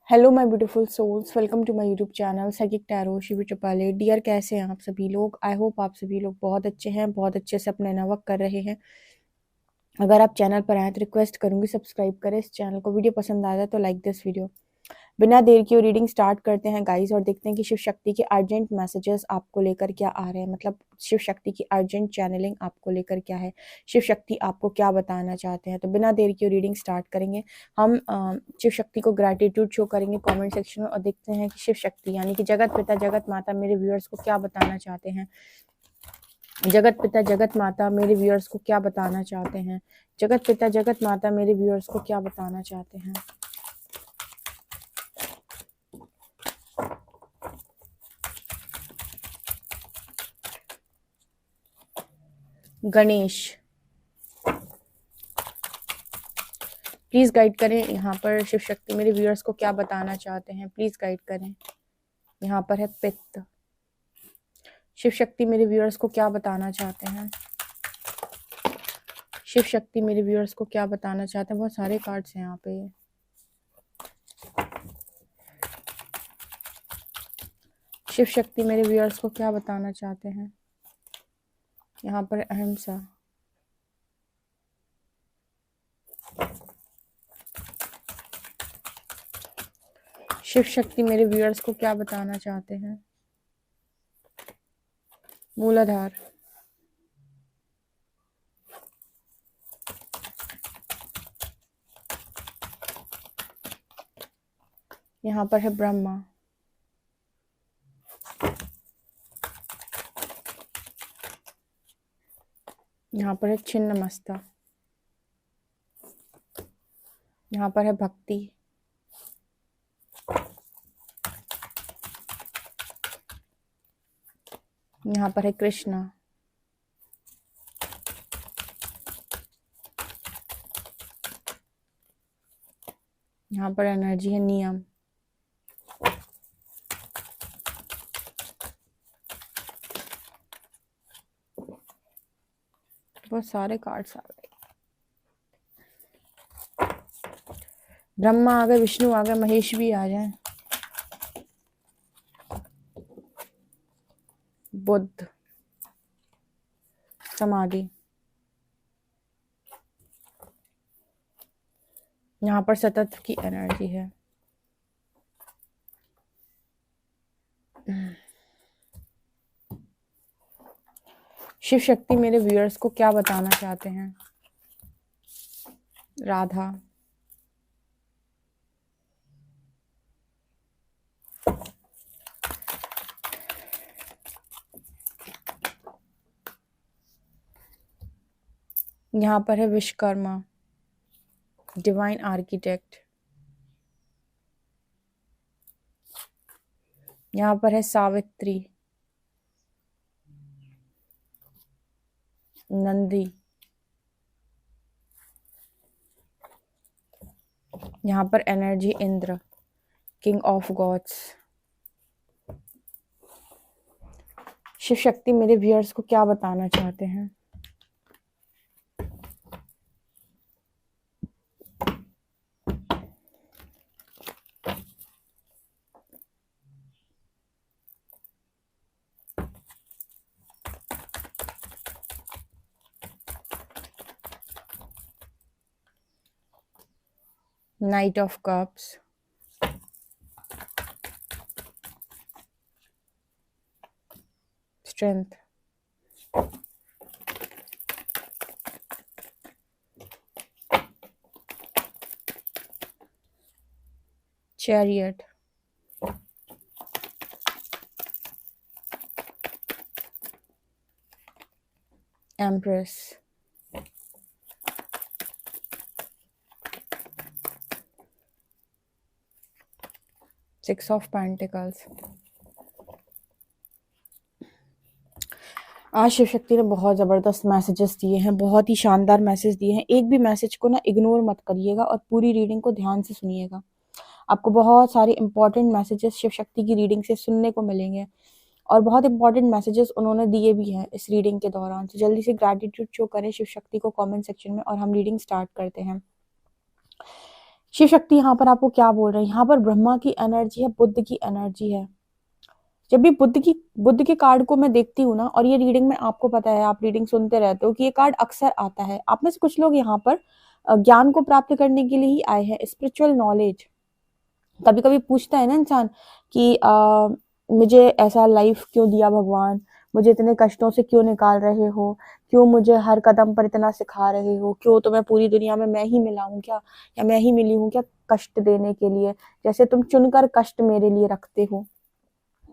Hello my beautiful souls, welcome to my YouTube channel psychic tarot Shivi Tripale. Dear, कैसे हैं आप सभी लोग? आई होप आप सभी लोग बहुत अच्छे हैं, बहुत अच्छे से अपना वर्क कर रहे हैं। अगर आप चैनल पर आए तो रिक्वेस्ट करूंगी सब्सक्राइब करें इस चैनल को। वीडियो पसंद आया तो लाइक दिस वीडियो। बिना देर की रीडिंग स्टार्ट करते हैं गाइस, और देखते हैं कि शिव शक्ति के अर्जेंट मैसेजेस आपको लेकर क्या आ रहे हैं। मतलब शिव शक्ति की अर्जेंट चैनलिंग आपको लेकर क्या है, शिव शक्ति आपको क्या बताना चाहते हैं। तो बिना देर की रीडिंग स्टार्ट करेंगे। हम शिव शक्ति को ग्रैटिट्यूड शो करेंगे कमेंट सेक्शन में, और देखते हैं कि शिव शक्ति यानी कि जगत पिता जगत माता मेरे व्यूअर्स को क्या बताना चाहते हैं। जगत पिता जगत माता मेरे व्यूअर्स को क्या बताना चाहते हैं। जगत पिता जगत माता मेरे व्यूअर्स को क्या बताना चाहते हैं। गणेश, प्लीज गाइड करें यहाँ पर शिव शक्ति मेरे व्यूअर्स को क्या बताना चाहते हैं। प्लीज गाइड करें। यहाँ पर है पित्त। शिव शक्ति मेरे व्यूअर्स को क्या बताना चाहते हैं। शिव शक्ति मेरे व्यूअर्स को क्या बताना चाहते हैं। बहुत सारे कार्ड्स हैं यहाँ पे। शिव शक्ति मेरे व्यूअर्स को क्या बताना चाहते हैं। यहाँ पर अहिंसा। शिव शक्ति मेरे व्यूअर्स को क्या बताना चाहते हैं। मूलाधार। यहाँ पर है ब्रह्मा। यहाँ पर है छिन्न मस्ता। यहाँ पर है भक्ति। यहाँ पर है कृष्णा। यहाँ पर एनर्जी है नियम। बहुत सारे कार्ड्स आ गए। ब्रह्मा आ गए, विष्णु आ गए, महेश भी आ जाए। बुद्ध, समाधि। यहाँ पर सतत की एनर्जी है। शिव शक्ति मेरे व्यूअर्स को क्या बताना चाहते हैं। राधा। यहाँ पर है विश्वकर्मा, डिवाइन आर्किटेक्ट। यहाँ पर है सावित्री, नंदी। यहाँ पर energy Indra, king of gods. Shiv Shakti मेरे व्यूअर्स को क्या बताना चाहते हैं। Knight of cups, strength. Chariot, empress. Six of pentacles. आज शिव शक्ति ने बहुत ज़बरदस्त मैसेजेस दिए हैं, बहुत ही शानदार मैसेज दिए हैं। एक भी मैसेज को ना इग्नोर मत करिएगा और पूरी रीडिंग को ध्यान से सुनिएगा। आपको बहुत सारे इंपॉर्टेंट मैसेजेस शिव शक्ति की रीडिंग से सुनने को मिलेंगे, और बहुत इंपॉर्टेंट मैसेजेस उन्होंने दिए भी हैं इस रीडिंग के दौरान। तो जल्दी से ग्रैटिट्यूड शो करें शिव शक्ति को कमेंट सेक्शन में, और हम रीडिंग स्टार्ट करते हैं। शिव शक्ति यहाँ पर आपको क्या बोल रहे हैं, यहाँ पर ब्रह्मा की एनर्जी है, बुद्ध की एनर्जी है। जब भी बुद्ध के कार्ड को मैं देखती हूँ ना, और ये रीडिंग में आपको पता है, आप रीडिंग सुनते रहते हो कि ये कार्ड अक्सर आता है। आप में से कुछ लोग यहाँ पर ज्ञान को प्राप्त करने के लिए ही आए हैं, स्पिरिचुअल नॉलेज। कभी कभी पूछता है ना इंसान कि मुझे ऐसा लाइफ क्यों दिया भगवान, मुझे इतने कष्टों से क्यों निकाल रहे हो, क्यों मुझे हर कदम पर इतना सिखा रहे हो, क्यों तुम्हें पूरी दुनिया में मैं ही मिला हूँ क्या, या मैं ही मिली हूँ क्या कष्ट देने के लिए, जैसे तुम चुनकर कष्ट मेरे लिए रखते हो।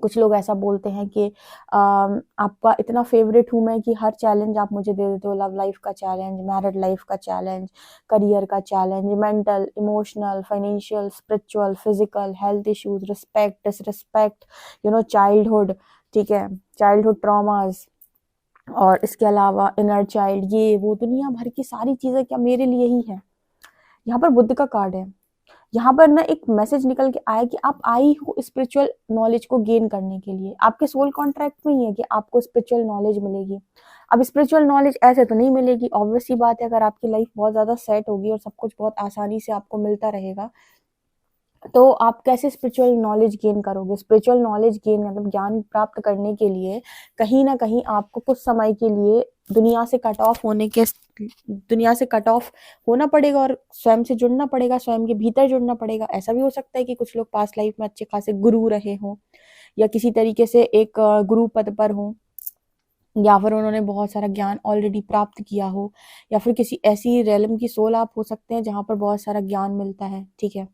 कुछ लोग ऐसा बोलते हैं कि आपका इतना फेवरेट हूं मैं कि हर चैलेंज आप मुझे दे देते हो, लव लाइफ का चैलेंज, मैरिड लाइफ का चैलेंज, करियर का challenge, mental, emotional, financial, spiritual, physical, health issues, respect, disrespect, childhood, ठीक है, चाइल्डहुड ट्रॉमास, और इसके अलावा इनर चाइल्ड, ये वो दुनिया भर की सारी चीजें क्या मेरे लिए ही है। यहाँ पर बुद्ध का कार्ड है। यहाँ पर ना एक मैसेज निकल के आया कि आप आई हो स्पिरिचुअल नॉलेज को गेन करने के लिए। आपके सोल कॉन्ट्रैक्ट में ही है कि आपको स्पिरिचुअल नॉलेज मिलेगी। अब स्पिरिचुअल नॉलेज ऐसे तो नहीं मिलेगी, ऑब्वियस सी बात है। अगर आपकी लाइफ बहुत ज्यादा सेट होगी और सब कुछ बहुत आसानी से आपको मिलता रहेगा, तो आप कैसे स्पिरिचुअल नॉलेज गेन करोगे। स्पिरिचुअल नॉलेज गेन मतलब ज्ञान प्राप्त करने के लिए कहीं ना कहीं आपको कुछ समय के लिए दुनिया से कट ऑफ होना पड़ेगा और स्वयं से जुड़ना पड़ेगा, स्वयं के भीतर जुड़ना पड़ेगा। ऐसा भी हो सकता है कि कुछ लोग पास्ट लाइफ में अच्छे खासे गुरु रहे हों, या किसी तरीके से एक गुरु पद पर हों, या फिर उन्होंने बहुत सारा ज्ञान ऑलरेडी प्राप्त किया हो, या फिर किसी ऐसी रेलम की सोल आप हो सकते हैं जहां पर बहुत सारा ज्ञान मिलता है। ठीक है,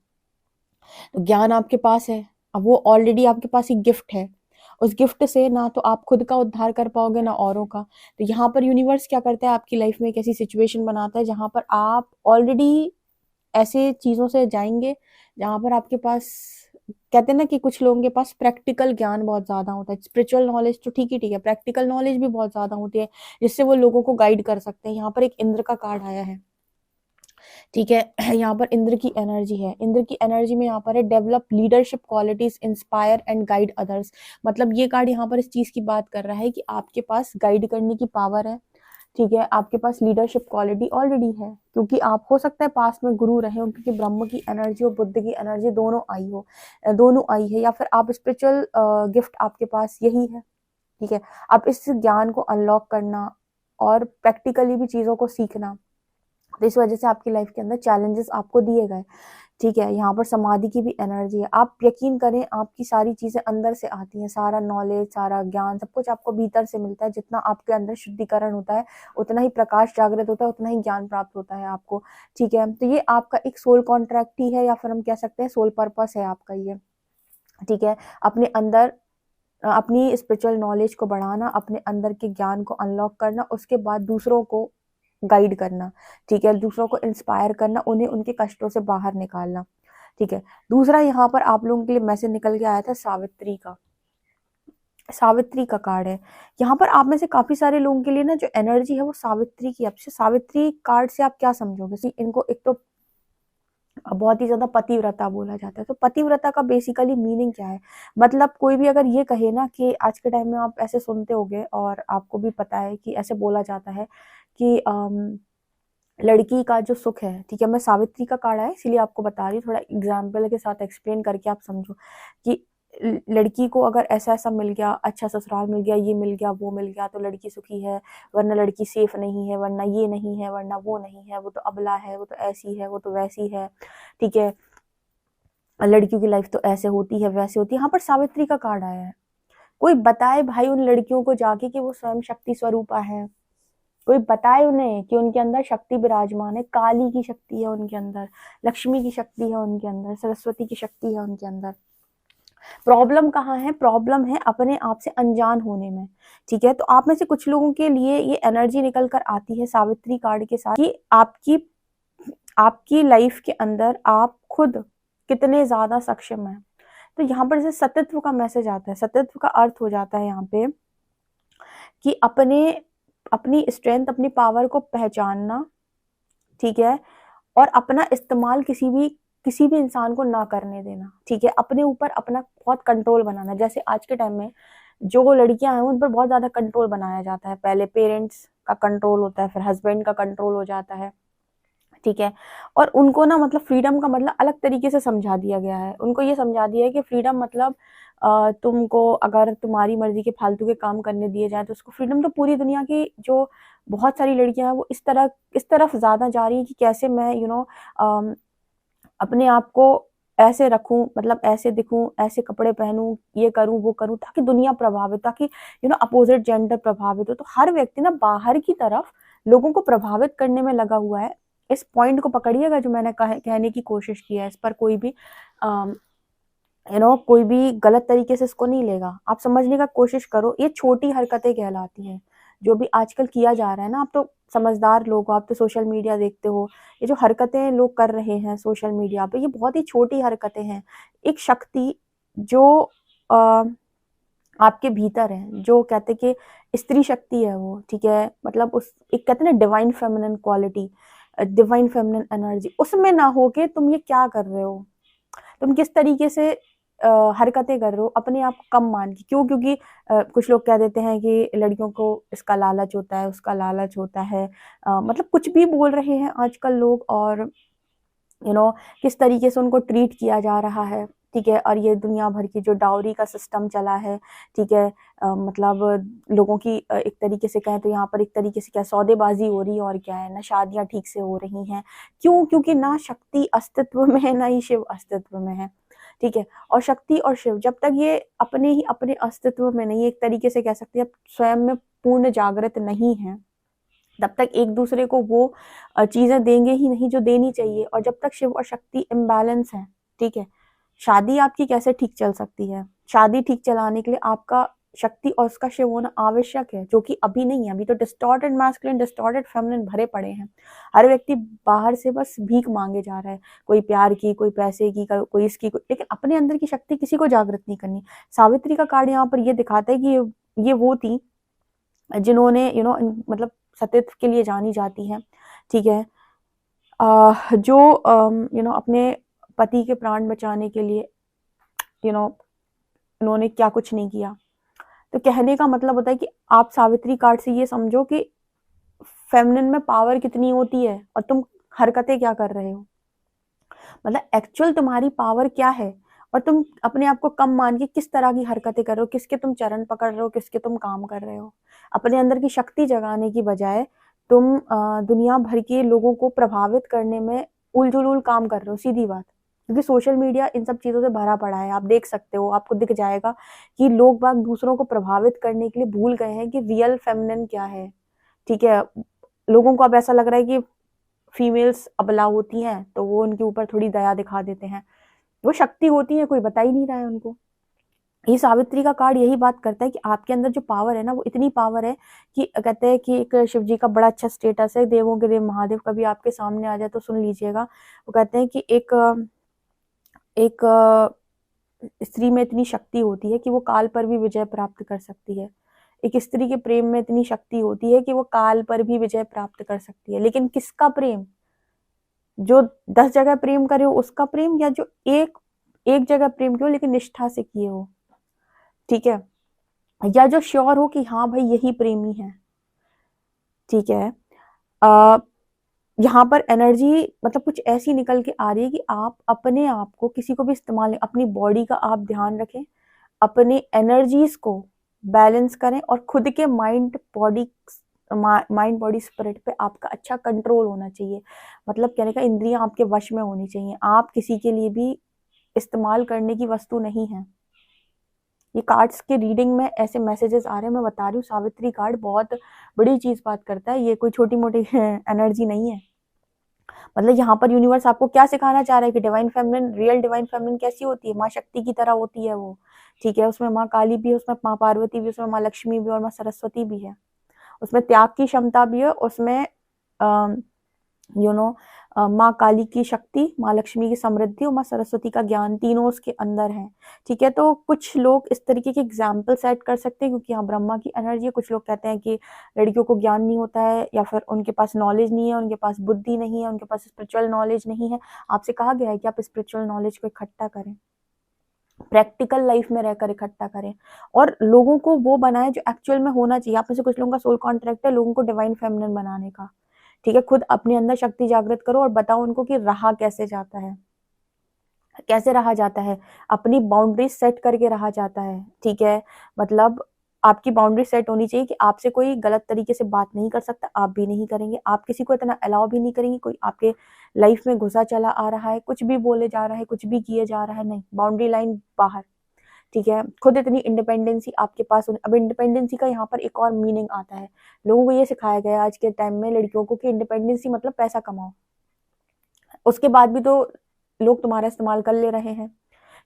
तो ज्ञान आपके पास है, अब वो ऑलरेडी आपके पास एक गिफ्ट है। उस गिफ्ट से ना तो आप खुद का उद्धार कर पाओगे ना औरों का। तो यहाँ पर यूनिवर्स क्या करता है, आपकी लाइफ में एक ऐसी सिचुएशन बनाता है जहां पर आप ऑलरेडी ऐसे चीजों से जाएंगे जहां पर आपके पास, कहते हैं ना कि कुछ लोगों के पास प्रैक्टिकल ज्ञान बहुत ज्यादा होता है। स्पिरिचुअल नॉलेज तो ठीक ही ठीक है, प्रैक्टिकल नॉलेज भी बहुत ज्यादा होती है जिससे वो लोगों को गाइड कर सकते हैं। यहाँ पर एक इंद्र का कार्ड आया है, ठीक है। यहाँ पर इंद्र की एनर्जी है। इंद्र की एनर्जी में यहाँ पर है develop leadership qualities, inspire and guide others. मतलब ये कार्ड यहाँ पर इस चीज की बात कर रहा है कि आपके पास गाइड करने की पावर है, ठीक है। आपके पास लीडरशिप क्वालिटी ऑलरेडी है, क्योंकि आप हो सकता है पास में गुरु रहे हो, क्योंकि ब्रह्म की एनर्जी और बुद्ध की एनर्जी दोनों आई है, या फिर आप स्पिरिचुअल गिफ्ट आपके पास यही है, ठीक है। आप इस ज्ञान को अनलॉक करना और प्रैक्टिकली भी चीजों को सीखना, तो इस वजह से आपकी लाइफ के अंदर चैलेंजेस आपको दिए गए, ठीक है। यहाँ पर समाधि की भी एनर्जी है। आप यकीन करें, आपकी सारी चीजें अंदर से आती हैं, सारा नॉलेज, सारा ज्ञान, सब कुछ आपको भीतर से मिलता है। जितना आपके अंदर शुद्धिकरण होता है, उतना ही प्रकाश जागृत होता है, उतना ही ज्ञान प्राप्त होता है आपको, ठीक है। तो ये आपका एक सोल कॉन्ट्रैक्ट ही है, या फिर हम कह सकते हैं सोल पर्पस है आपका ये, ठीक है। अपने अंदर अपनी स्पिरिचुअल नॉलेज को बढ़ाना, अपने अंदर के ज्ञान को अनलॉक करना, उसके बाद दूसरों को गाइड करना, ठीक है, दूसरों को इंस्पायर करना, उन्हें उनके कष्टों से बाहर निकालना, ठीक है। दूसरा यहाँ पर आप लोगों के लिए मैसेज निकल के आया था सावित्री का। सावित्री का कार्ड है यहाँ पर। आप में से काफी सारे लोगों के लिए ना जो एनर्जी है वो सावित्री की। अब से सावित्री कार्ड से आप क्या समझोगे, इनको एक तो बहुत ही ज्यादा पतिव्रता बोला जाता है। तो पतिव्रता का बेसिकली मीनिंग क्या है, मतलब कोई भी अगर ये कहे ना कि आज के टाइम में आप ऐसे सुनते होगे और आपको भी पता है कि ऐसे बोला जाता है कि लड़की का जो सुख है, ठीक है, मैं सावित्री का कार्ड है इसीलिए आपको बता रही हूँ, थोड़ा एग्जाम्पल के साथ एक्सप्लेन करके आप समझो कि लड़की को अगर ऐसा ऐसा मिल गया, अच्छा ससुराल मिल गया, ये मिल गया, वो मिल गया, तो लड़की सुखी है, वरना लड़की सेफ नहीं है, वरना ये नहीं है, वरना वो नहीं है, वो तो अबला है, वो तो ऐसी है, वो तो वैसी है, ठीक है, लड़कियों की लाइफ तो ऐसे होती है, वैसे होती है। यहाँ पर सावित्री का कार्ड आया है। कोई बताए भाई उन लड़कियों को जाके कि वो स्वयं शक्ति स्वरूपा है। कोई बताए उन्हें कि उनके अंदर शक्ति विराजमान है, काली की शक्ति है उनके अंदर, लक्ष्मी की शक्ति है उनके अंदर, सरस्वती की शक्ति है उनके अंदर। प्रॉब्लम कहाँ है, प्रॉब्लम है अपने आप से अनजान होने में, ठीक है। तो आप में से कुछ लोगों के लिए ये एनर्जी निकल कर आती है सावित्री कार्ड के साथ कि आपकी आपकी लाइफ के अंदर आप खुद कितने ज्यादा सक्षम है। तो यहाँ पर जैसे सतत्व का मैसेज आता है, सतत्व का अर्थ हो जाता है यहाँ पे कि अपनी स्ट्रेंथ, अपनी पावर को पहचानना, ठीक है, और अपना इस्तेमाल किसी भी इंसान को ना करने देना, ठीक है। अपने ऊपर अपना बहुत कंट्रोल बनाना। जैसे आज के टाइम में जो लड़कियां हैं उन पर बहुत ज्यादा कंट्रोल बनाया जाता है। पहले पेरेंट्स का कंट्रोल होता है, फिर हस्बैंड का कंट्रोल हो जाता है, ठीक है। और उनको ना मतलब फ्रीडम का मतलब अलग तरीके से समझा दिया गया है। उनको ये समझा दिया है कि फ्रीडम मतलब तुमको अगर तुम्हारी मर्जी के फालतू के काम करने दिए जाए तो उसको फ्रीडम। तो पूरी दुनिया की जो बहुत सारी लड़कियां हैं वो इस तरफ ज्यादा जा रही है कि कैसे मैं अपने आप को ऐसे रखूं, मतलब ऐसे दिखूं, ऐसे कपड़े पहनूं, ये करूं वो करूं, ताकि दुनिया प्रभावित, ताकि अपोजिट जेंडर प्रभावित हो। तो हर व्यक्ति ना बाहर की तरफ लोगों को प्रभावित करने में लगा हुआ है। इस पॉइंट को पकड़िएगा जो मैंने कहने की कोशिश की है। इस पर कोई भी कोई भी गलत तरीके से इसको नहीं लेगा। आप समझने का कोशिश करो, ये छोटी हरकतें कहलाती हैं जो भी आजकल किया जा रहा है ना। आप तो समझदार लोग हो, आप तो सोशल मीडिया देखते हो। ये जो हरकतें लोग कर रहे हैं सोशल मीडिया पे, ये बहुत ही छोटी हरकतें हैं। एक शक्ति जो आपके भीतर है, जो कहते कि स्त्री शक्ति है वो, ठीक है, मतलब उस एक कहते हैं ना divine feminine quality, divine feminine energy, उसमें ना होके तुम ये क्या कर रहे हो, तुम किस तरीके से हरकतें कर रहे हो अपने आप को कम मान के। क्यों? क्योंकि कुछ लोग कह देते हैं कि लड़कियों को इसका लालच होता है, उसका लालच होता है, मतलब कुछ भी बोल रहे हैं आजकल लोग। और किस तरीके से उनको ट्रीट किया जा रहा है, ठीक है। और ये दुनिया भर की जो डाउरी का सिस्टम चला है, ठीक है, मतलब लोगों की एक तरीके से कहें तो यहाँ पर एक तरीके से क्या सौदेबाजी हो रही है, और क्या है ना शादियां ठीक से हो रही हैं। क्यों? क्योंकि ना शक्ति अस्तित्व में है, ना ही शिव अस्तित्व में है, ठीक है। और शक्ति और शिव जब तक ये अपने अस्तित्व में नहीं, एक तरीके से कह सकते हैं स्वयं में पूर्ण जागृत नहीं है, तब तक एक दूसरे को वो चीजें देंगे ही नहीं जो देनी चाहिए। और जब तक शिव और शक्ति इम्बैलेंस है, ठीक है, शादी आपकी कैसे ठीक चल सकती है? शादी ठीक चलाने के लिए आपका शक्ति और उसका शिव होना आवश्यक है, जो कि अभी नहीं है। अभी तो डिस्टॉर्टेड मैस्कुलिन, डिस्टॉर्टेड फेमिनिन भरे पड़े हैं। हर व्यक्ति बाहर से बस भीख मांगे जा रहा है, कोई प्यार की, कोई पैसे की, कोई इसकी, लेकिन अपने अंदर की शक्ति किसी को जागृत नहीं करनी। सावित्री का कार्ड यहाँ पर ये दिखाता है कि ये वो थी जिन्होंने मतलब सतीत्व के लिए जानी जाती है, ठीक है, जो अपने पति के प्राण बचाने के लिए उन्होंने क्या कुछ नहीं किया। तो कहने का मतलब होता है कि आप सावित्री कार्ड से ये समझो कि फेमिनिन में पावर कितनी होती है और तुम हरकतें क्या कर रहे हो, मतलब एक्चुअल तुम्हारी पावर क्या है, और तुम अपने आप को कम मान के किस तरह की हरकतें कर रहे हो, किसके तुम चरण पकड़ रहे हो, किसके तुम काम कर रहे हो। अपने अंदर की शक्ति जगाने की बजाय तुम दुनिया भर के लोगों को प्रभावित करने में उलझुल काम कर रहे हो, सीधी बात। क्योंकि सोशल मीडिया इन सब चीजों से भरा पड़ा है, आप देख सकते हो, आपको दिख जाएगा कि लोग बाग दूसरों को प्रभावित करने के लिए भूल गए हैं कि रियल फेमिनिन क्या है, ठीक है। लोगों को अब ऐसा लग रहा है कि फीमेल्स अबला होती हैं तो वो उनके ऊपर थोड़ी दया दिखा देते हैं, वो शक्ति होती है कोई बता ही नहीं रहा है उनको। ये सावित्री का कार्ड यही बात करता है कि आपके अंदर जो पावर है ना, वो इतनी पावर है कि कहते हैं कि एक शिव जी का बड़ा अच्छा स्टेटस है, देवों के देव महादेव कभी आपके सामने आ जाए तो सुन लीजिएगा। वो कहते हैं कि एक स्त्री में इतनी शक्ति होती है कि वो काल पर भी विजय प्राप्त कर सकती है। एक स्त्री के प्रेम में इतनी शक्ति होती है कि वो काल पर भी विजय प्राप्त कर सकती है। लेकिन किसका प्रेम? जो 10 जगह प्रेम करे हो उसका प्रेम, या जो एक जगह प्रेम किए हो लेकिन निष्ठा से किए हो, ठीक है, या जो श्योर हो कि हाँ भाई यही प्रेमी है, ठीक है। आ, यहाँ पर एनर्जी मतलब कुछ ऐसी निकल के आ रही है कि आप अपने आप को किसी को भी इस्तेमाल, अपनी बॉडी का आप ध्यान रखें, अपने एनर्जीज को बैलेंस करें, और खुद के माइंड बॉडी स्पिरिट पे आपका अच्छा कंट्रोल होना चाहिए। मतलब कहने का इंद्रियां आपके वश में होनी चाहिए। आप किसी के लिए भी इस्तेमाल करने की वस्तु नहीं है। ये कार्ड्स के रीडिंग में ऐसे मैसेजेस आ रहे हैं, मैं बता रही हूँ सावित्री कार्ड बहुत बड़ी चीज बात करता है, ये कोई छोटी मोटी एनर्जी नहीं है। मतलब यहाँ पर यूनिवर्स आपको क्या सिखाना चाह रहा है कि divine feminine, real divine feminine कैसी होती है? माँ शक्ति की तरह होती है वो, ठीक है। उसमें माँ काली भी है, उसमें माँ पार्वती भी, उसमें माँ लक्ष्मी भी और माँ सरस्वती भी है। उसमें त्याग की क्षमता भी है, उसमें माँ काली की शक्ति, माँ लक्ष्मी की समृद्धि और माँ सरस्वती का ज्ञान, तीनों उसके अंदर है, ठीक है। तो कुछ लोग इस तरीके के एग्जाम्पल सेट कर सकते हैं क्योंकि यहाँ ब्रह्मा की एनर्जी है। कुछ लोग कहते हैं कि लड़कियों को ज्ञान नहीं होता है, या फिर उनके पास नॉलेज नहीं है, उनके पास बुद्धि नहीं है, उनके पास स्पिरिचुअल नॉलेज नहीं है। आपसे कहा गया है कि आप स्पिरिचुअल नॉलेज को इकट्ठा करें, प्रैक्टिकल लाइफ में रहकर इकट्ठा करें, और लोगों को वो बनाए जो एक्चुअल में होना चाहिए। आप में से कुछ लोगों का सोल कॉन्ट्रैक्ट है लोगों को डिवाइन फेमिनिन बनाने का, ठीक है, खुद अपने अंदर शक्ति जागृत करो और बताओ उनको कि रहा कैसे जाता है, कैसे रहा जाता है। अपनी बाउंड्री सेट करके रहा जाता है, ठीक है। मतलब आपकी बाउंड्री सेट होनी चाहिए कि आपसे कोई गलत तरीके से बात नहीं कर सकता, आप भी नहीं करेंगे। आप किसी को इतना अलाउ भी नहीं करेंगे, कोई आपके लाइफ में घुसा चला आ रहा है, कुछ भी बोले जा रहा है, कुछ भी किए जा रहा है, नहीं, बाउंड्री लाइन बाहर, ठीक है। खुद इतनी इंडिपेंडेंसी आपके पास होनी। अब इंडिपेंडेंसी का यहाँ पर एक और मीनिंग आता है। लोगों को ये सिखाया गया है आज के टाइम में लड़कियों को कि इंडिपेंडेंसी मतलब पैसा कमाओ, उसके बाद भी तो लोग तुम्हारा इस्तेमाल कर ले रहे हैं।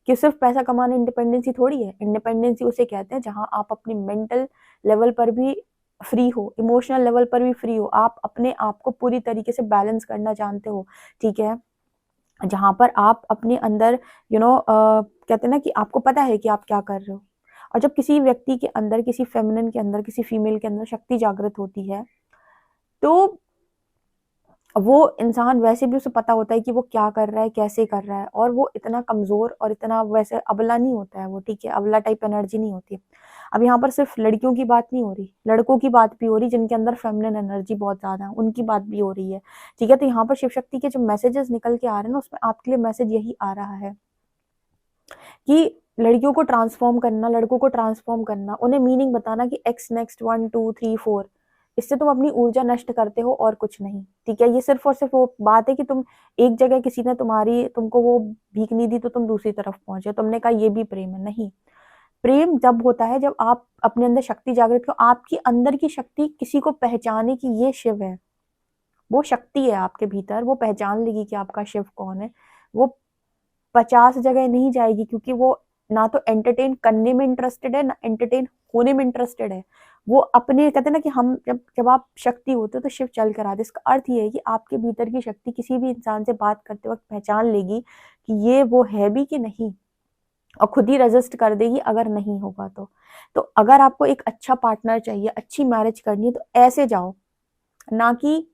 कि सिर्फ पैसा कमाना इंडिपेंडेंसी थोड़ी है। इंडिपेंडेंसी उसे कहते हैं जहां आप अपनी मेंटल लेवल पर भी फ्री हो, इमोशनल लेवल पर भी फ्री हो, आप अपने आप को पूरी तरीके से बैलेंस करना जानते हो, ठीक है। जहां पर आप अपने अंदर कहते हैं ना कि आपको पता है कि आप क्या कर रहे हो। और जब किसी व्यक्ति के अंदर, किसी फेमिनिन के अंदर, किसी फीमेल के अंदर शक्ति जागृत होती है, तो वो इंसान वैसे भी उसे पता होता है कि वो क्या कर रहा है, कैसे कर रहा है, और वो इतना कमजोर और इतना वैसे अबला नहीं होता है वो, ठीक है, अबला टाइप एनर्जी नहीं होती। अब यहाँ पर सिर्फ लड़कियों की बात नहीं हो रही, लड़कों की बात भी हो रही, जिनके अंदर फेमिनिन एनर्जी बहुत ज्यादा है, उनकी बात भी हो रही है, ठीक है। तो यहाँ पर शिव शक्ति के जो मैसेजेस निकल के आ रहे हैं ना, उसमें आपके लिए मैसेज यही आ रहा है कि लड़कियों को ट्रांसफॉर्म करना, लड़कों को ट्रांसफॉर्म करना, उन्हें मीनिंग बताना कि एक्स नेक्स्ट 1 2 3 4, इससे तुम अपनी ऊर्जा नष्ट करते हो और कुछ नहीं, ठीक है। ये सिर्फ और सिर्फ वो बात है कि तुम एक जगह किसी ने तुमको वो भीख नहीं दी तो तुम दूसरी तरफ पहुंचे, तुमने कहा ये भी प्रेम है, नहीं। प्रेम जब होता है जब आप अपने अंदर शक्ति जागृत करो, आपकी अंदर की शक्ति किसी को पहचाने कि ये शिव है, वो शक्ति है आपके भीतर, वो पहचान लेगी कि आपका शिव कौन है। वो 50 जगह नहीं जाएगी, क्योंकि वो ना तो एंटरटेन करने में इंटरेस्टेड है, ना एंटरटेन होने में इंटरेस्टेड है। वो अपने, कहते हैं ना कि हम जब जब आप शक्ति होते हो तो शिव चल कर आते, इसका अर्थ ये है कि आपके भीतर की शक्ति किसी भी इंसान से बात करते वक्त पहचान लेगी कि ये वो है भी कि नहीं, और खुद ही रजिस्ट कर देगी अगर नहीं होगा तो अगर आपको एक अच्छा पार्टनर चाहिए, अच्छी मैरिज करनी है, तो ऐसे जाओ, ना कि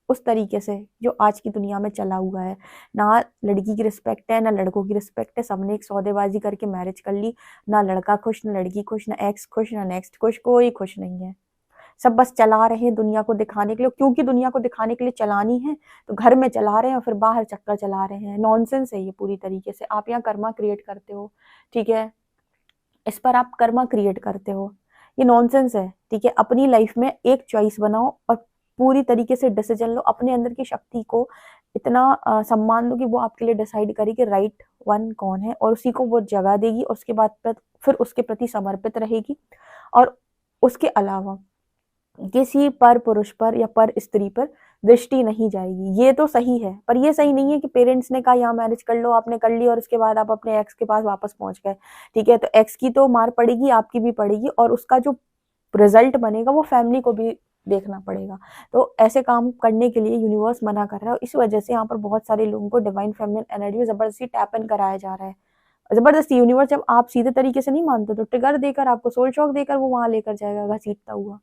उस तरीके से जो आज की दुनिया में चला हुआ है। ना लड़की की रिस्पेक्ट है, ना लड़कों की रिस्पेक्ट है, सबने एक सौदेबाजी करके मैरिज कर ली, ना लड़का खुश, ना लड़की खुश, ना एक्स खुश, ना नेक्स्ट खुश, कोई खुश नहीं है। सब बस चला रहे हैं दुनिया को दिखाने के लिए, क्योंकि दुनिया को दिखाने के लिए चलानी है तो घर में चला रहे हैं और फिर बाहर चक्कर चला रहे हैं। नॉनसेंस है ये पूरी तरीके से। आप यहाँ कर्मा क्रिएट करते हो, ठीक है, इस पर आप कर्मा क्रिएट करते हो, ये नॉनसेंस है, ठीक है। अपनी लाइफ में एक चॉइस बनाओ और पूरी तरीके से डिसीजन लो, अपने अंदर की शक्ति को इतना सम्मान दो कि वो आपके लिए डिसाइड करे कि राइट वन कौन है, और उसी को वो जगह देगी, और उसके बाद फिर उसके प्रति समर्पित रहेगी। और उसके अलावा किसी पर पुरुष पर या पर स्त्री पर दृष्टि नहीं जाएगी। ये तो सही है, पर ये सही नहीं है कि पेरेंट्स ने कहा यहाँ मैरिज कर लो, आपने कर ली और उसके बाद आप अपने एक्स के पास वापस पहुंच गए, ठीक है। तो एक्स की तो मार पड़ेगी, आपकी भी पड़ेगी, और उसका जो रिजल्ट बनेगा वो फैमिली को भी देखना पड़ेगा। तो ऐसे काम करने के लिए यूनिवर्स मना कर रहा है, इस वजह से यहाँ पर बहुत सारे लोगों को डिवाइन फेमिनिन एनर्जी में जबरदस्ती टैप इन कराया जा रहा है। जबरदस्ती यूनिवर्स, जब आप सीधे तरीके से नहीं मानते तो ट्रिगर देकर, आपको सोल शॉक देकर वो वहां लेकर जाएगा घसीटता हुआ।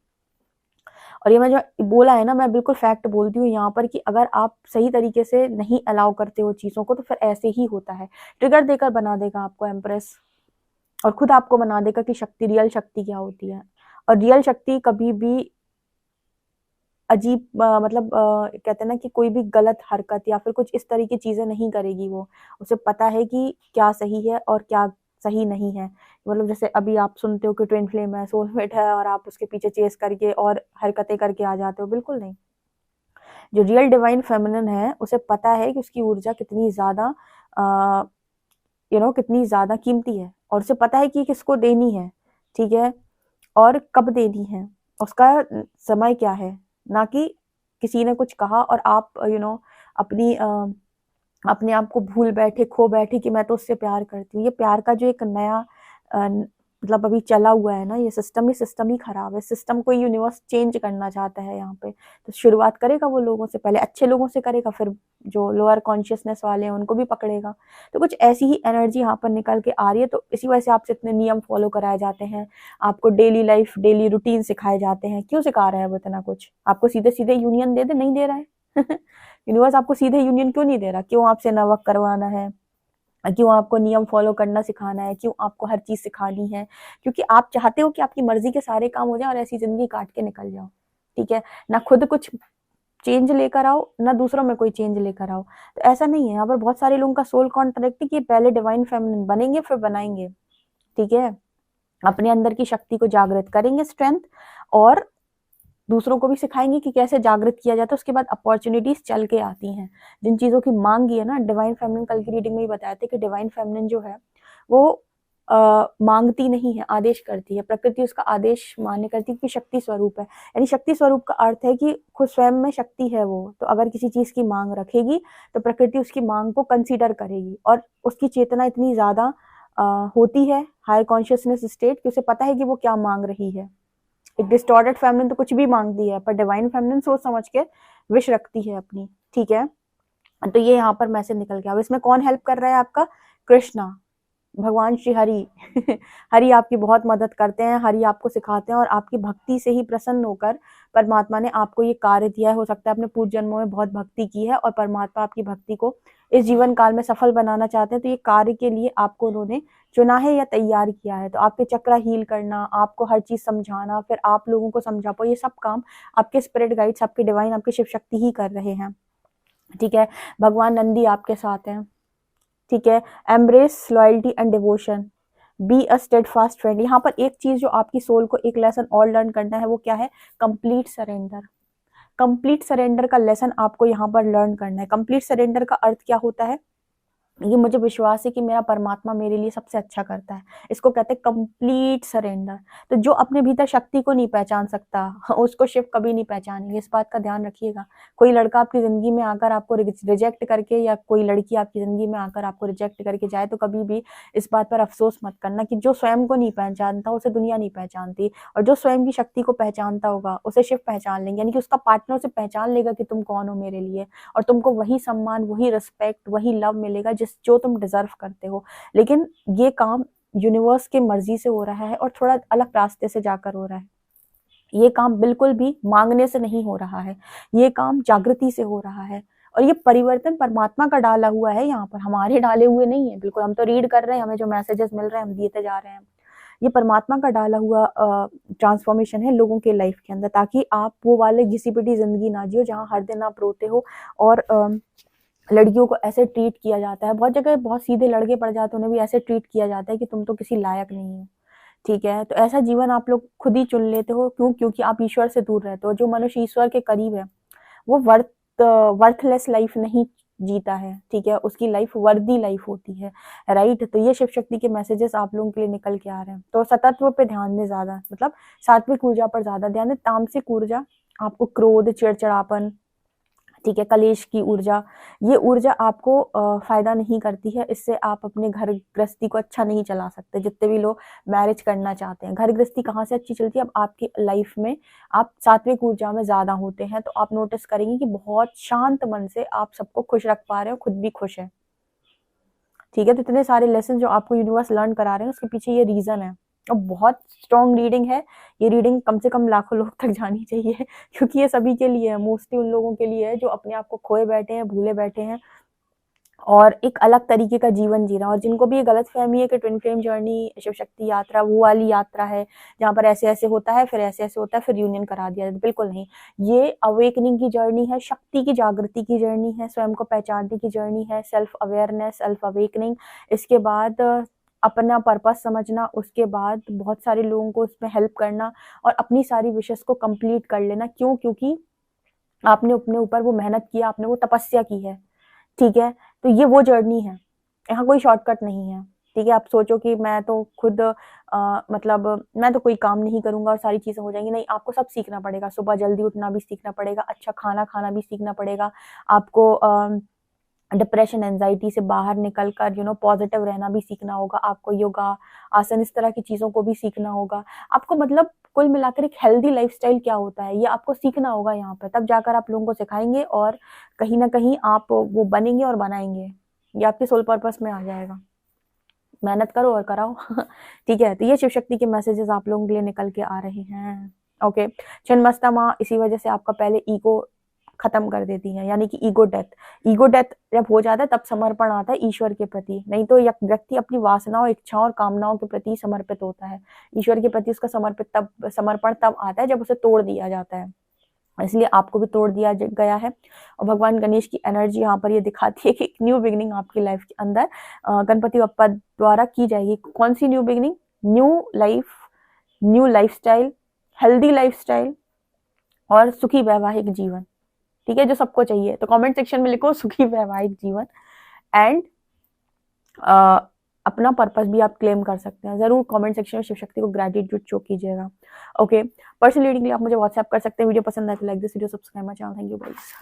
और ये मैं जो बोला है ना, मैं बिल्कुल फैक्ट बोलती हूँ यहाँ पर कि अगर आप सही तरीके से नहीं अलाउ करते हो चीजों को तो फिर ऐसे ही होता है। ट्रिगर देकर बना देगा आपको एम्प्रेस, और खुद आपको बना देगा कि शक्ति, रियल शक्ति क्या होती है। और रियल शक्ति कभी भी अजीब कहते हैं ना कि कोई भी गलत हरकत या फिर कुछ इस तरह की चीजें नहीं करेगी। वो, उसे पता है कि क्या सही है और क्या सही नहीं है। मतलब जैसे अभी आप सुनते हो कि ट्विन फ्लेम है, सोलमेट है, और आप उसके पीछे चेस करके और हरकतें करके आ जाते हो, बिल्कुल नहीं। जो रियल डिवाइन फेमिनिन है उसे पता है कि उसकी ऊर्जा कितनी ज्यादा कितनी ज्यादा कीमती है, और उसे पता है कि किसको देनी है, ठीक है, और कब देनी है, उसका समय क्या है। ना कि किसी ने कुछ कहा और आप अपनी अपने आप को भूल बैठे, खो बैठे कि मैं तो उससे प्यार करती हूँ। ये प्यार का जो एक नया मतलब अभी चला हुआ है ना, ये सिस्टम ही खराब है। सिस्टम को यूनिवर्स चेंज करना चाहता है यहाँ पे। तो शुरुआत करेगा वो लोगों से, पहले अच्छे लोगों से करेगा, फिर जो लोअर कॉन्शियसनेस वाले हैं उनको भी पकड़ेगा। तो कुछ ऐसी ही एनर्जी यहाँ पर निकल के आ रही है। तो इसी वजह से आपसे इतने नियम फॉलो कराए जाते हैं, आपको डेली लाइफ, डेली रूटीन सिखाए जाते हैं। क्यों सिखा रहा है वो इतना कुछ? आपको सीधे सीधे यूनियन दे दे, नहीं दे रहा है यूनिवर्स आपको सीधे यूनियन क्यों नहीं दे रहा? क्यों आपसे नवक करवाना है? क्यों आपको नियम फॉलो करना सिखाना है? क्यों आपको हर चीज सिखानी है? क्योंकि आप चाहते हो कि आपकी मर्जी के सारे काम हो जाए और ऐसी जिंदगी काट के निकल जाओ, ठीक है। ना खुद कुछ चेंज लेकर आओ, ना दूसरों में कोई चेंज लेकर आओ। तो ऐसा नहीं है, यहाँ पर बहुत सारे लोगों का सोल कॉन्ट्रैक्ट है कि पहले डिवाइन फेमिनिन बनेंगे फिर बनाएंगे, ठीक है, अपने अंदर की शक्ति को जागृत करेंगे, स्ट्रेंथ, और दूसरों को भी सिखाएंगे कि कैसे जागृत किया जाता है। उसके बाद अपॉर्चुनिटीज चल के आती हैं, जिन चीजों की मांग है ना। डिवाइन फेमिनिन कल की रीडिंग में ही बताया था कि डिवाइन फेमिनिन जो है वो मांगती नहीं है, आदेश करती है। प्रकृति उसका आदेश मान्य करती है, क्योंकि शक्ति स्वरूप है। यानी शक्ति स्वरूप का अर्थ है कि खुद स्वयं में शक्ति है वो, तो अगर किसी चीज की मांग रखेगी तो प्रकृति उसकी मांग को कंसीडर करेगी, और उसकी चेतना इतनी ज्यादा होती है, हाई कॉन्शियसनेस स्टेट, कि उसे पता है कि वो क्या मांग रही है। एक डिस्टॉर्टेड फेमिनिन तो कुछ भी मांगती है, पर डिवाइन फेमिनिन सोच समझ के विश रखती है अपनी, ठीक है। तो ये यहाँ पर मैसेज निकल गया। अब इसमें कौन हेल्प कर रहा है आपका? कृष्णा, भगवान श्री हरि हरि आपकी बहुत मदद करते हैं, हरि आपको सिखाते हैं, और आपकी भक्ति से ही प्रसन्न होकर परमात्मा ने आपको ये कार्य दिया है। हो सकता है आपने पूर्व जन्मों में बहुत भक्ति की है और परमात्मा आपकी भक्ति को इस जीवन काल में सफल बनाना चाहते हैं, तो ये कार्य के लिए आपको उन्होंने चुना है या तैयार किया है। तो आपके चक्र हील करना, आपको हर चीज समझाना, फिर आप लोगों को समझा पाओ, ये सब काम आपके स्पिरिट गाइड्स, आपके डिवाइन, आपके शिव शक्ति ही कर रहे हैं, ठीक है। भगवान नंदी आपके साथ हैं, ठीक है। Embrace loyalty and devotion, be a steadfast friend. यहाँ पर एक चीज जो आपकी सोल को एक लेसन और लर्न करना है, वो क्या है? Complete surrender. कंप्लीट सरेंडर का लेसन आपको यहाँ पर लर्न करना है। कंप्लीट सरेंडर का अर्थ क्या होता है? ये मुझे विश्वास है कि मेरा परमात्मा मेरे लिए सबसे अच्छा करता है, इसको कहते हैं कंप्लीट सरेंडर। तो जो अपने भीतर शक्ति को नहीं पहचान सकता, उसको शिव कभी नहीं पहचानेंगे, इस बात का ध्यान रखिएगा। कोई लड़का आपकी जिंदगी में आकर आपको रिजेक्ट करके, या कोई लड़की आपकी जिंदगी में आकर आपको रिजेक्ट करके जाए, तो कभी भी इस बात पर अफसोस मत करना कि जो स्वयं को नहीं पहचानता उसे दुनिया नहीं पहचानती, और जो स्वयं की शक्ति को पहचानता होगा उसे शिव पहचान लेंगे। यानी कि उसका पार्टनर उसे पहचान लेगा कि तुम कौन हो मेरे लिए, और तुमको वही सम्मान, वही रिस्पेक्ट, वही लव मिलेगा जो तुम डिजर्व करते हो। लेकिन ये काम यूनिवर्स के मर्जी से हो रहा है और थोड़ा अलग रास्ते से जाकर हो रहा है। ये काम बिल्कुल भी मांगने से नहीं हो रहा है, ये काम जागृति से हो रहा है, और ये परिवर्तन परमात्मा का डाला हुआ है, यहाँ पर हमारे डाले हुए नहीं है। बिल्कुल हम तो रीड कर रहे हैं, हमें जो मैसेजेस मिल रहे हैं हम देते जा रहे हैं। ये परमात्मा का डाला हुआ ट्रांसफॉर्मेशन है लोगों के लाइफ के अंदर, ताकि आप वो वाले घिसी पिटी जिंदगी ना जियो जहाँ हर दिन आप रोते हो, और लड़कियों को ऐसे ट्रीट किया जाता है। बहुत जगह बहुत सीधे लड़के पड़ जाते हैं, उन्हें भी ऐसे ट्रीट किया जाता है कि तुम तो किसी लायक नहीं हो, ठीक है। तो ऐसा जीवन आप लोग खुद ही चुन लेते हो, क्यों? क्योंकि आप ईश्वर से दूर रहते हो। जो मनुष्य ईश्वर के करीब है वो वर्थलेस लाइफ नहीं जीता है, ठीक है, उसकी लाइफ वर्दी लाइफ होती है, राइट। तो ये शिव शक्ति के मैसेजेस आप लोगों के लिए निकल के आ रहे हैं। तो सतत्व पे ध्यान दें ज्यादा, मतलब सात्विक ऊर्जा पर ज्यादा ध्यान दें। तामसिक ऊर्जा आपको क्रोध, चिड़चिड़ापन, ठीक है, कलेश की ऊर्जा, ये ऊर्जा आपको फायदा नहीं करती है। इससे आप अपने घर गृहस्थी को अच्छा नहीं चला सकते। जितने भी लोग मैरिज करना चाहते हैं, घर गृहस्थी कहाँ से अच्छी चलती है? अब आपकी लाइफ में आप सात्विक ऊर्जा में ज्यादा होते हैं, तो आप नोटिस करेंगे कि बहुत शांत मन से आप सबको खुश रख पा रहे हो, खुद भी खुश है, ठीक है। तो इतने सारे लेसन जो आपको यूनिवर्स लर्न करा रहे हैं, उसके पीछे ये रीजन है। और बहुत स्ट्रॉन्ग रीडिंग है ये। रीडिंग कम से कम लाखों लोग तक जानी चाहिए, क्योंकि ये सभी के लिए है, मोस्टली उन लोगों के लिए है जो अपने आप को खोए बैठे हैं, भूले बैठे हैं, और एक अलग तरीके का जीवन जी रहा है। और जिनको भी ये गलत फहमी है कि twin flame journey, Shiv Shakti यात्रा वो वाली यात्रा है जहाँ पर ऐसे ऐसे होता है, फिर ऐसे ऐसे होता है, फिर यूनियन करा दिया जाता है, बिल्कुल नहीं। ये अवेकनिंग की जर्नी है, शक्ति की जागृति की जर्नी है, स्वयं को पहचानने की जर्नी है, सेल्फ अवेयरनेस, सेल्फ अवेकनिंग। इसके बाद अपना पर्पस समझना, उसके बाद बहुत सारे लोगों को उसमें हेल्प करना, और अपनी सारी विशेष को कंप्लीट कर लेना। क्यों? क्योंकि आपने अपने ऊपर वो मेहनत किया, आपने वो तपस्या की है, ठीक है। तो ये वो जर्नी है, यहाँ कोई शॉर्टकट नहीं है, ठीक है। आप सोचो कि मैं तो खुद मतलब मैं तो कोई काम नहीं करूंगा और सारी चीजें हो जाएंगी, नहीं, आपको सब सीखना पड़ेगा। सुबह जल्दी उठना भी सीखना पड़ेगा, अच्छा खाना खाना भी सीखना पड़ेगा आपको, डिप्रेशन, एंजाइटी से बाहर निकलकर पॉजिटिव रहना भी सीखना होगा आपको, योगा, आसन, इस तरह की चीजों को भी सीखना होगा आपको। मतलब कुल मिलाकर एक हेल्दी लाइफस्टाइल क्या होता है ये आपको सीखना होगा यहाँ पर, तब जाकर आप लोगों को सिखाएंगे, और कहीं ना कहीं आप वो बनेंगे और बनाएंगे। ये आपके सोल पर्पस में आ जाएगा। मेहनत करो और कराओ ठीक है। तो ये शिव शक्ति के मैसेजेस आप लोगों के लिए निकल के आ रहे हैं, ओके। छिन्नमस्ता माँ इसी वजह से आपका पहले ईगो खत्म कर देती है, यानी कि ईगो डेथ। ईगो डेथ जब हो जाता है तब समर्पण आता है ईश्वर के प्रति। नहीं तो एक व्यक्ति अपनी वासनाओं, इच्छाओं और कामनाओं के प्रति समर्पित होता है, ईश्वर के प्रति उसका समर्पण तब आता है जब उसे तोड़ दिया जाता है। इसलिए आपको भी तोड़ दिया गया है। और भगवान गणेश की एनर्जी यहाँ पर ये दिखाती है कि एक न्यू बिगिनिंग आपकी लाइफ के अंदर गणपति बप्पा द्वारा की जाएगी। कौन सी new beginning? New life, new lifestyle, healthy lifestyle और सुखी वैवाहिक जीवन। ठीक है, जो सबको चाहिए। तो कमेंट सेक्शन में लिखो सुखी वैवाहिक जीवन। एंड अपना पर्पस भी आप क्लेम कर सकते हैं। जरूर कमेंट सेक्शन में शिव शक्ति को ग्रेटिट्यूड शो कीजिएगा। ओके, पर्सनल रीडिंग के लिए आप मुझे व्हाट्सएप कर सकते हैं। वीडियो पसंद आए तो like this video, subscribe my channel. Thank you guys.